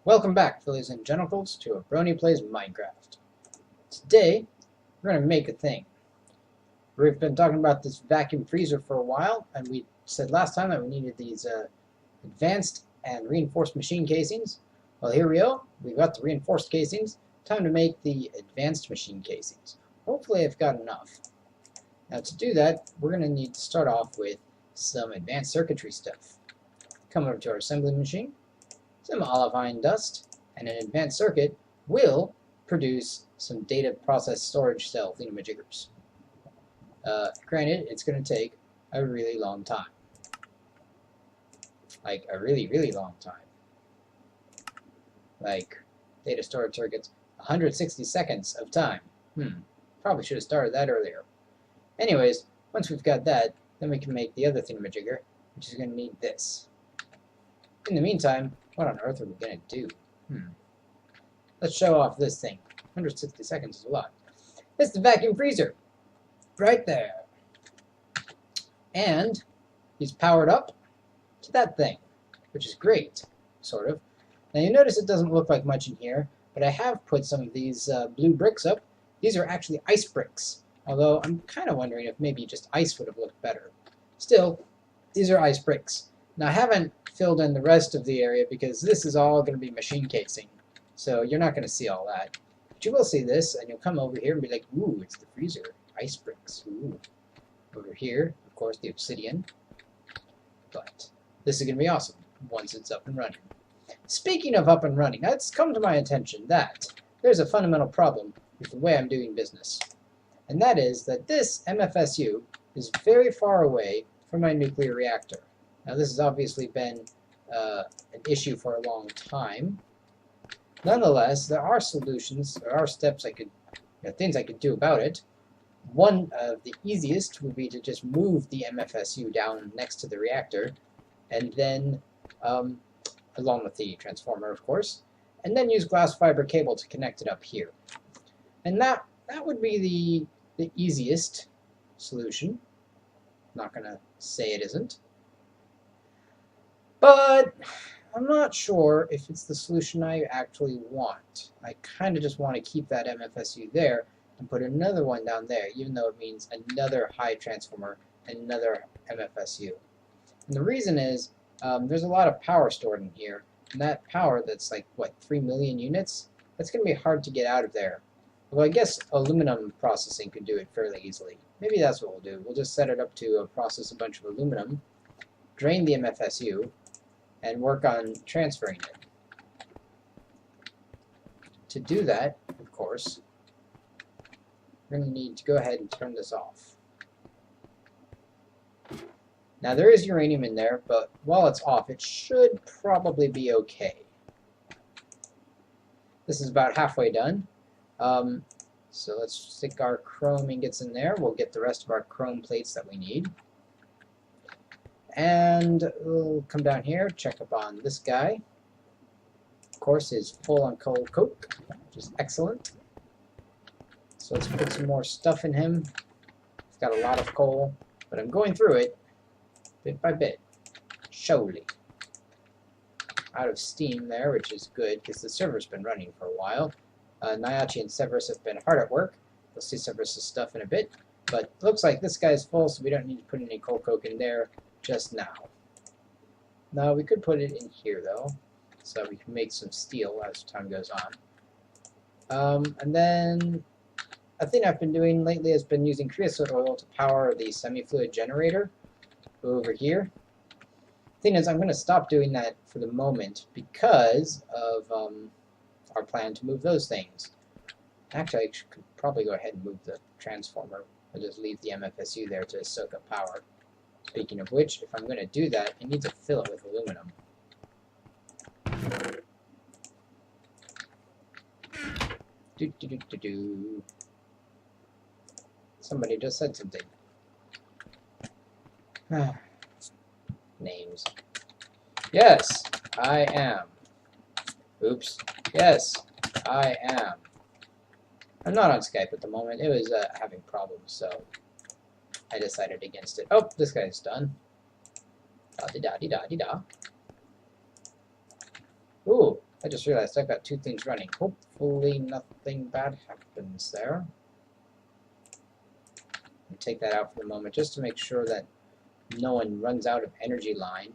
Welcome back, Phillies and Genitals, to a Brony Plays Minecraft. Today, we're going to make a thing. We've been talking about this vacuum freezer for a while, and we said last time that we needed these advanced and reinforced machine casings. Well, here we go. We've got the reinforced casings. Time to make the advanced machine casings. Hopefully I've got enough. Now to do that, we're going to need to start off with some advanced circuitry stuff. Come over to our assembly machine. Some olivine dust and an advanced circuit will produce some data process storage cell thingamajiggers. Granted, it's going to take a really long time. Like a really, really long time. Like data storage circuits, 160 seconds of time. Probably should have started that earlier. Anyways, once we've got that, then we can make the other thingamajigger, which is going to need this. In the meantime, what on earth are we going to do? Let's show off this thing. 160 seconds is a lot. It's the vacuum freezer. Right there. And he's powered up to that thing, which is great, sort of. Now you notice it doesn't look like much in here, but I have put some of these blue bricks up. These are actually ice bricks, although I'm kind of wondering if maybe just ice would have looked better. Still, these are ice bricks. Now I haven't filled in the rest of the area because this is all going to be machine casing, so you're not going to see all that. But you will see this, and you'll come over here and be like, ooh, it's the freezer. Ice bricks. Ooh. Over here, of course, the obsidian. But this is going to be awesome once it's up and running. Speaking of up and running, it's come to my attention that there's a fundamental problem with the way I'm doing business. And that is that this MFSU is very far away from my nuclear reactor. Now this has obviously been an issue for a long time. Nonetheless, there are solutions, there are steps things I could do about it. One of the easiest would be to just move the MFSU down next to the reactor, and then, along with the transformer of course, and then use glass fiber cable to connect it up here. And that would be the easiest solution. Not gonna say it isn't. But I'm not sure if it's the solution I actually want. I kind of just want to keep that MFSU there and put another one down there, even though it means another high transformer and another MFSU. And the reason is there's a lot of power stored in here, and that power that's like, what, 3 million units? That's going to be hard to get out of there. Well, I guess aluminum processing could do it fairly easily. Maybe that's what we'll do. We'll just set it up to process a bunch of aluminum, drain the MFSU, and work on transferring it. To do that, of course, we're going to need to go ahead and turn this off. Now there is uranium in there, but while it's off, it should probably be okay. This is about halfway done. So let's stick our chrome ingots in there. We'll get the rest of our chrome plates that we need. And we'll come down here, check up on this guy. Of course, is full on coal coke, which is excellent. So let's put some more stuff in him. He's got a lot of coal, but I'm going through it bit by bit, surely. Out of steam there, which is good because the server's been running for a while. Nyachi and Severus have been hard at work. We'll see Severus' stuff in a bit, but looks like this guy's full, so we don't need to put any coal coke in there just now. Now we could put it in here though, so we can make some steel as time goes on. And then a thing I've been doing lately has been using creosote oil to power the semi-fluid generator over here. Thing is, I'm going to stop doing that for the moment because of our plan to move those things. Actually, I could probably go ahead and move the transformer. I'll just leave the MFSU there to soak up power. Speaking of which, if I'm going to do that, I need to fill it with aluminum. Somebody just said something. Names. Yes, I am. Oops. Yes, I am. I'm not on Skype at the moment. It was having problems, so I decided against it. Oh, this guy's done. Da-di-da-di-da-di-da. Ooh, I just realized I've got two things running. Hopefully nothing bad happens there. Let me take that out for the moment just to make sure that no one runs out of energy line.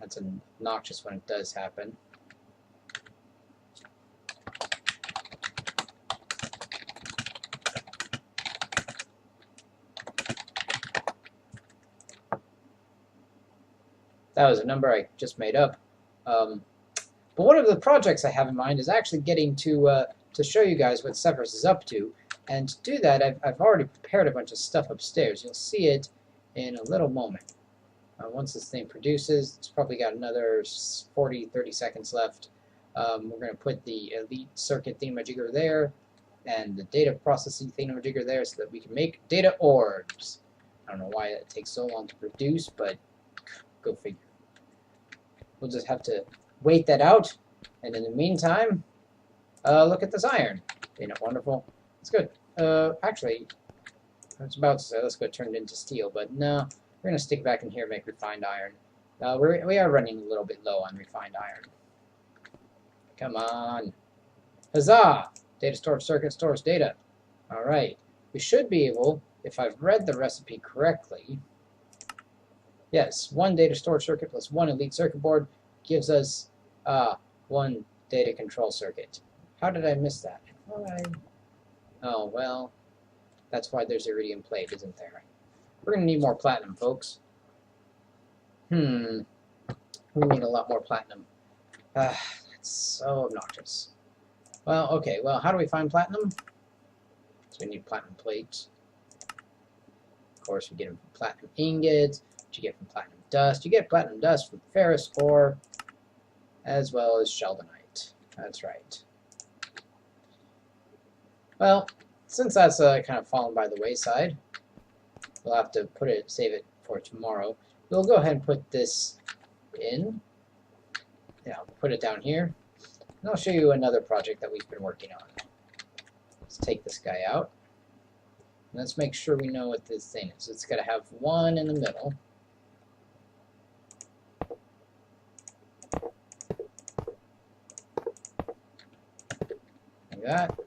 That's obnoxious when it does happen. That was a number I just made up. But one of the projects I have in mind is actually getting to show you guys what Severus is up to. And to do that, I've already prepared a bunch of stuff upstairs. You'll see it in a little moment. Once this thing produces, it's probably got another 40-30 seconds left. We're going to put the elite circuit thingamajigger there and the data processing thingamajigger there so that we can make data orbs. I don't know why it takes so long to produce, but go figure. We'll just have to wait that out, and in the meantime, look at this iron. Ain't it wonderful? It's good. Actually, I was about to say let's go turn it into steel, but no, we're going to stick back in here and make refined iron. We are running a little bit low on refined iron. Come on. Huzzah! Data storage circuit stores data. Alright. We should be able, if I've read the recipe correctly, yes, one data storage circuit plus one elite circuit board gives us one data control circuit. How did I miss that? Oh, well, that's why there's iridium plate, isn't there? We're going to need more platinum, folks. We need a lot more platinum. That's so obnoxious. Well, okay, well, how do we find platinum? So we need platinum plates. Of course, we get them from platinum ingots. You get from platinum dust. You get platinum dust from ferrous ore, as well as sheldonite. That's right. Well, since that's kind of fallen by the wayside, we'll have to save it for tomorrow. We'll go ahead and put this in. Yeah, I'll put it down here. And I'll show you another project that we've been working on. Let's take this guy out. And let's make sure we know what this thing is. It's got to have one in the middle. Like that.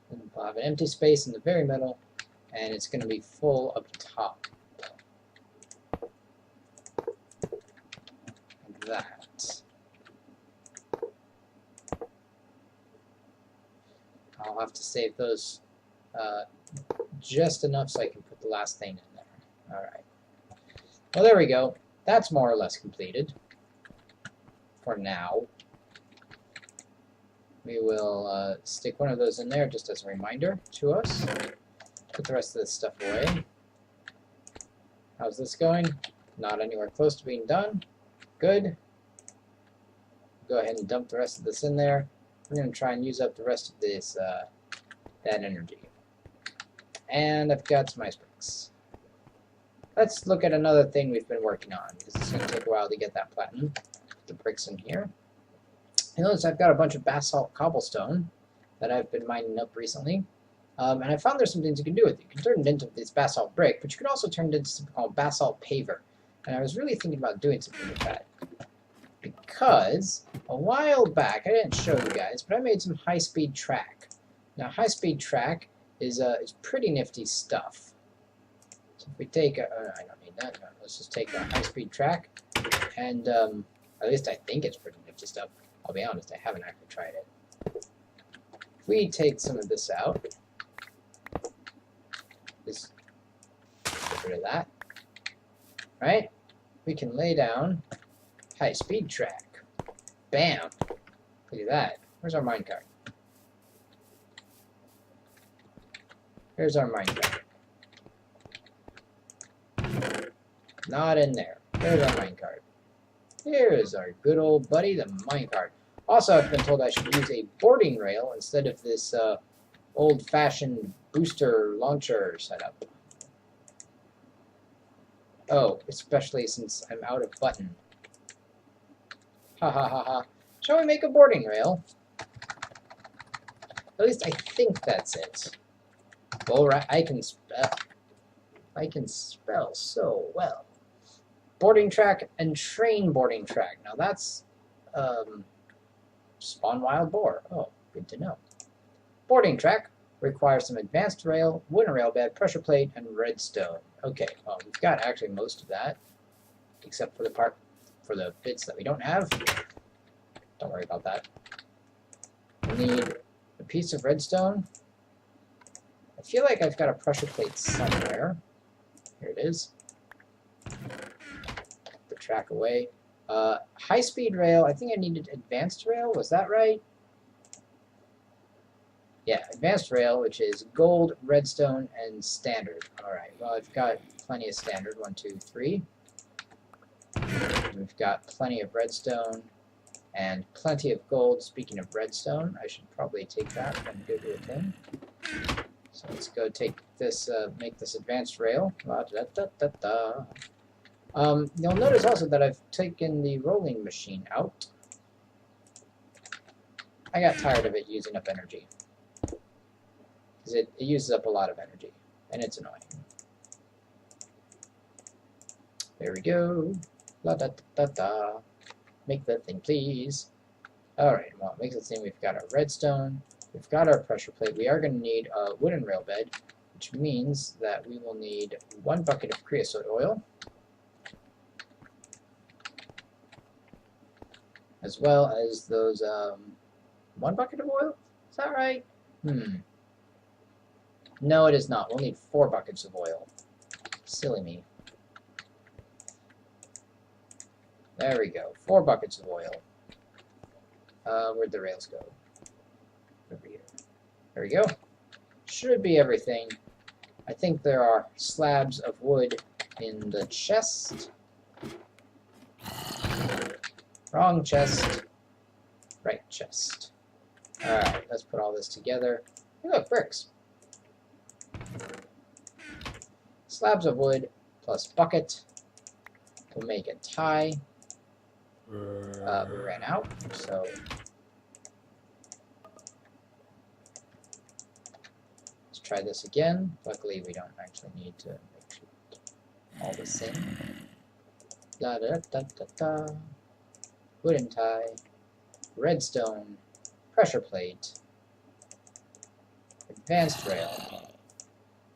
And we'll have an empty space in the very middle, and it's going to be full up top. Like that. I'll have to save those just enough so I can put the last thing in there. Alright. Well, there we go. That's more or less completed. For now. We will stick one of those in there just as a reminder to us. Put the rest of this stuff away. How's this going? Not anywhere close to being done. Good. Go ahead and dump the rest of this in there. We're going to try and use up the rest of this that energy. And I've got some ice bricks. Let's look at another thing we've been working on, because it's going to take a while to get that platinum. Put the bricks in here. And notice I've got a bunch of basalt cobblestone that I've been mining up recently. And I found there's some things you can do with it. You can turn it into this basalt brick, but you can also turn it into something called basalt paver. And I was really thinking about doing something with that. Because a while back, I didn't show you guys, but I made some high-speed track. Now, high-speed track is pretty nifty stuff. So if we take I don't need that. No, let's just take a high-speed track, and at least I think it's pretty nifty stuff. I'll be honest, I haven't actually tried it. If we take some of this out, just get rid of that, right? We can lay down high-speed track. Bam! Look at that. Where's our minecart? Here's our minecart. Not in there. There's our minecart. Here's our good old buddy, the minecart. Also, I've been told I should use a boarding rail instead of this old-fashioned booster launcher setup. Oh, especially since I'm out of button. Ha ha ha ha. Shall we make a boarding rail? At least I think that's it. Alright, I can spell. I can spell so well. boarding track and train boarding track. Now that's spawn wild boar. Oh, good to know. Boarding track requires some advanced rail, wooden rail bed, pressure plate, and redstone. Okay, well, we've got actually most of that, except for the bits that we don't have. Don't worry about that. We need a piece of redstone. I feel like I've got a pressure plate somewhere. Here it is. Put the track away. High-speed rail. I think I needed advanced rail. Was that right? Yeah, advanced rail, which is gold, redstone, and standard. Alright, well, I've got plenty of standard. 1, 2, 3. We've got plenty of redstone and plenty of gold. Speaking of redstone, I should probably take that and go to a thing. So let's go take this, make this advanced rail. You'll notice also that I've taken the rolling machine out. I got tired of it using up energy. Because it uses up a lot of energy, and it's annoying. There we go. La da da da da. Make that thing, please. Alright, well, it makes it seem we've got our redstone, we've got our pressure plate. We are going to need a wooden rail bed, which means that we will need 1 bucket of creosote oil, as well as those, 1 bucket of oil? Is that right? No, it is not. We'll need 4 buckets of oil. Silly me. There we go. 4 buckets of oil. Where'd the rails go? Over here. There we go. Should be everything. I think there are slabs of wood in the chest. Wrong chest. Right chest. Alright, let's put all this together. Hey, look, bricks. Slabs of wood plus bucket will make a tie. We ran out, so let's try this again. Luckily, we don't actually need to make sure all the same. Da da da da da. Wooden tie, redstone, pressure plate, advanced rail,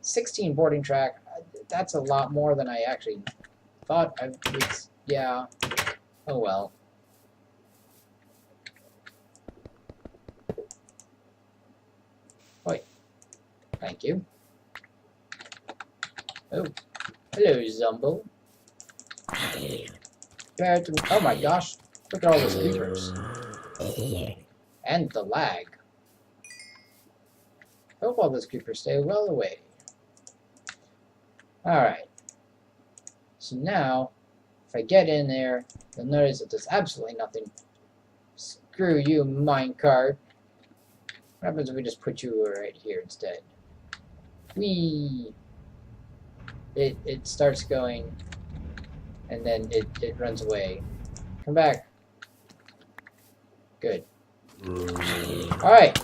16 boarding track. That's a lot more than I actually thought I would. Yeah. Oh well. Wait. Thank you. Oh. Hello, Zumbo. Oh my gosh. Look at all those creepers. And the lag. I hope all those creepers stay well away. Alright. So now, if I get in there, you'll notice that there's absolutely nothing. Screw you, minecart. What happens if we just put you right here instead? Whee! It starts going, and then it runs away. Come back. Good. Alright.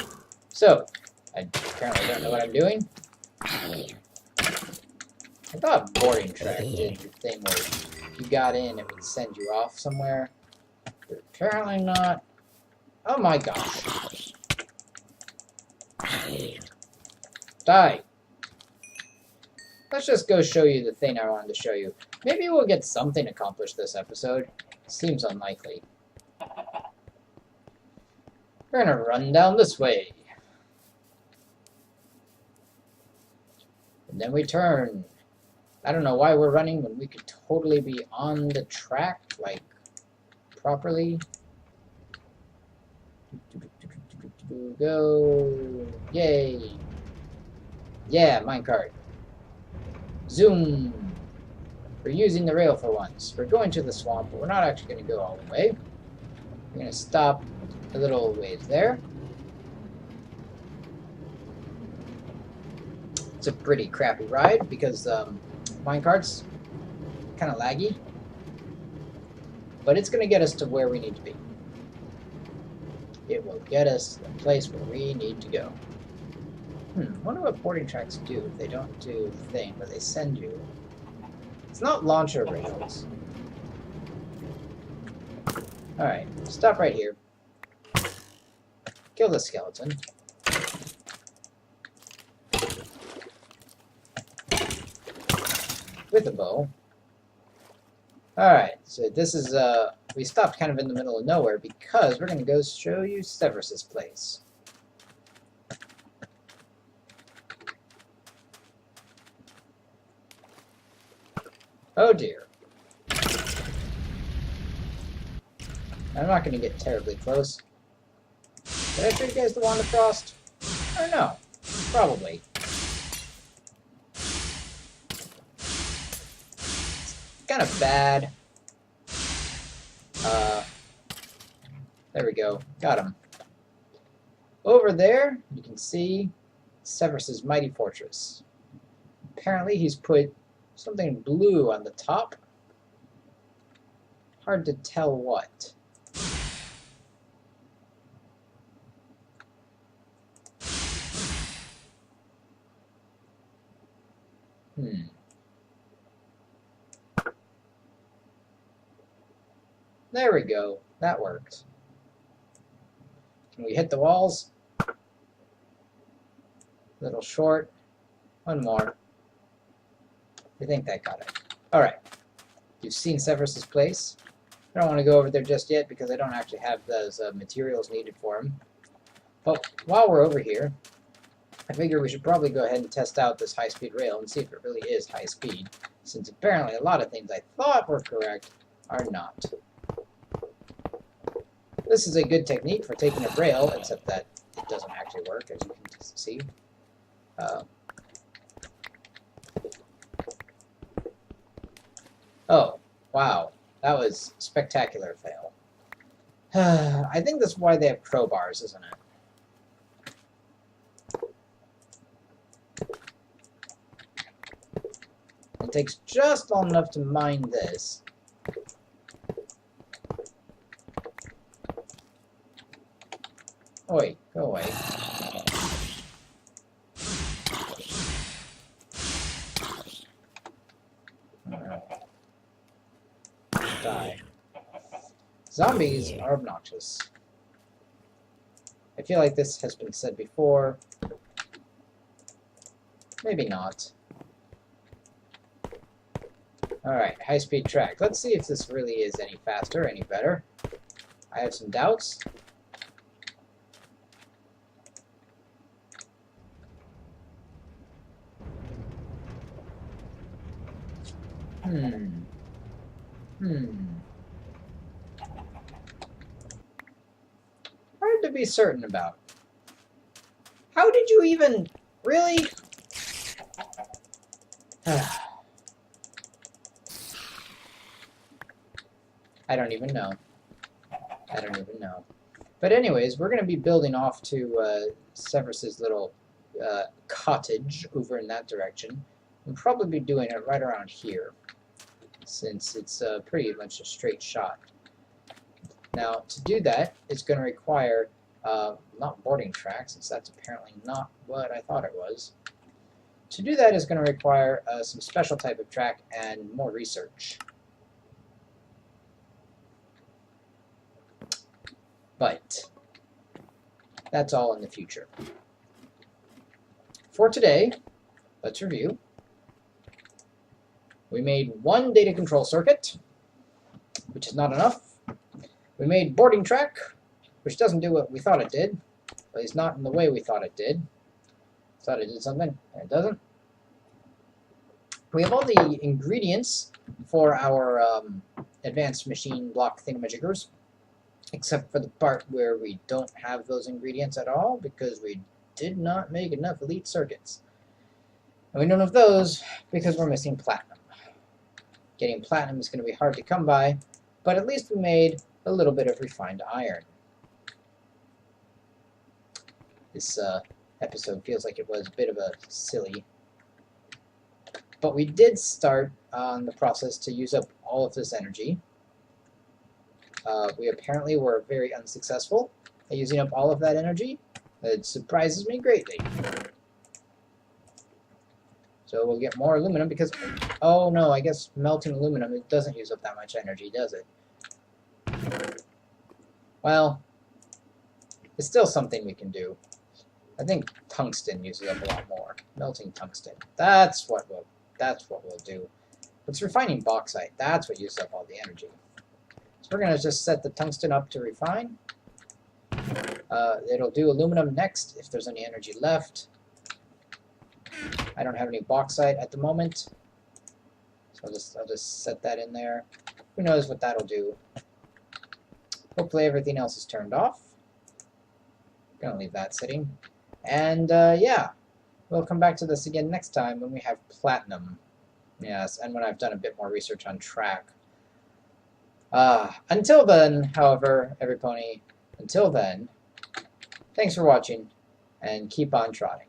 So, I apparently don't know what I'm doing. I thought boarding track did the thing where if you got in, it would send you off somewhere. But apparently not. Oh my gosh. Die. Let's just go show you the thing I wanted to show you. Maybe we'll get something accomplished this episode. Seems unlikely. We're gonna run down this way. And then we turn. I don't know why we're running when we could totally be on the track, like, properly. Go. Yay. Yeah, minecart. Zoom. We're using the rail for once. We're going to the swamp, but we're not actually going to go all the way. We're going to stop a little ways there. It's a pretty crappy ride because minecart's kind of laggy. But it's going to get us to where we need to be. It will get us to the place where we need to go. Wonder what boarding tracks do if they don't do the thing where they send you. It's not launcher rails. Alright, stop right here. Kill the skeleton. With a bow. Alright, so this is, we stopped kind of in the middle of nowhere because we're going to go show you Severus's place. Oh dear. I'm not going to get terribly close. Did I show you guys the Wand of Frost? Or no? Probably. It's kind of bad. There we go. Got him. Over there, you can see Severus's mighty fortress. Apparently he's put something blue on the top. Hard to tell what. There we go. That works. Can we hit the walls? A little short. One more. I think that got it. Alright. You've seen Severus's place. I don't want to go over there just yet because I don't actually have those materials needed for him. But while we're over here, I figure we should probably go ahead and test out this high-speed rail and see if it really is high speed, since apparently a lot of things I thought were correct are not. This is a good technique for taking a rail, except that it doesn't actually work, as you can see. Oh, wow. That was a spectacular fail. I think that's why they have crowbars, isn't it? It takes just long enough to mine this. Oi, go away. Die. Zombies are obnoxious. I feel like this has been said before. Maybe not. Alright, high-speed track. Let's see if this really is any faster, any better. I have some doubts. Hard to be certain about. How did you even... Really? I don't even know. I don't even know. But anyways, we're going to be building off to Severus's little cottage over in that direction. We'll probably be doing it right around here, since it's pretty much a straight shot. Now, to do that, it's going to require not boarding tracks, since that's apparently not what I thought it was. To do that is going to require some special type of track and more research. But that's all in the future. For today, let's review. We made one data control circuit, which is not enough. We made boarding track, which doesn't do what we thought it did, but it's not in the way we thought it did. Thought it did something, and it doesn't. We have all the ingredients for our advanced machine block thingamajiggers, except for the part where we don't have those ingredients at all, because we did not make enough elite circuits. And we don't have those because we're missing platinum. Getting platinum is going to be hard to come by, but at least we made a little bit of refined iron. This episode feels like it was a bit of a silly, but we did start on the process to use up all of this energy. We apparently were very unsuccessful at using up all of that energy. It surprises me greatly. So we'll get more aluminum because, oh no, I guess melting aluminum, it doesn't use up that much energy, does it? Well, it's still something we can do. I think tungsten uses up a lot more. Melting tungsten. That's what we'll do. It's refining bauxite. That's what uses up all the energy. So we're going to just set the tungsten up to refine. It'll do aluminum next if there's any energy left. I don't have any bauxite at the moment, so I'll just set that in there. Who knows what that'll do. Hopefully everything else is turned off. I'm going to leave that sitting. And yeah, we'll come back to this again next time when we have platinum. Yes, and when I've done a bit more research on track. Until then, however, everypony, until then, thanks for watching, and keep on trotting.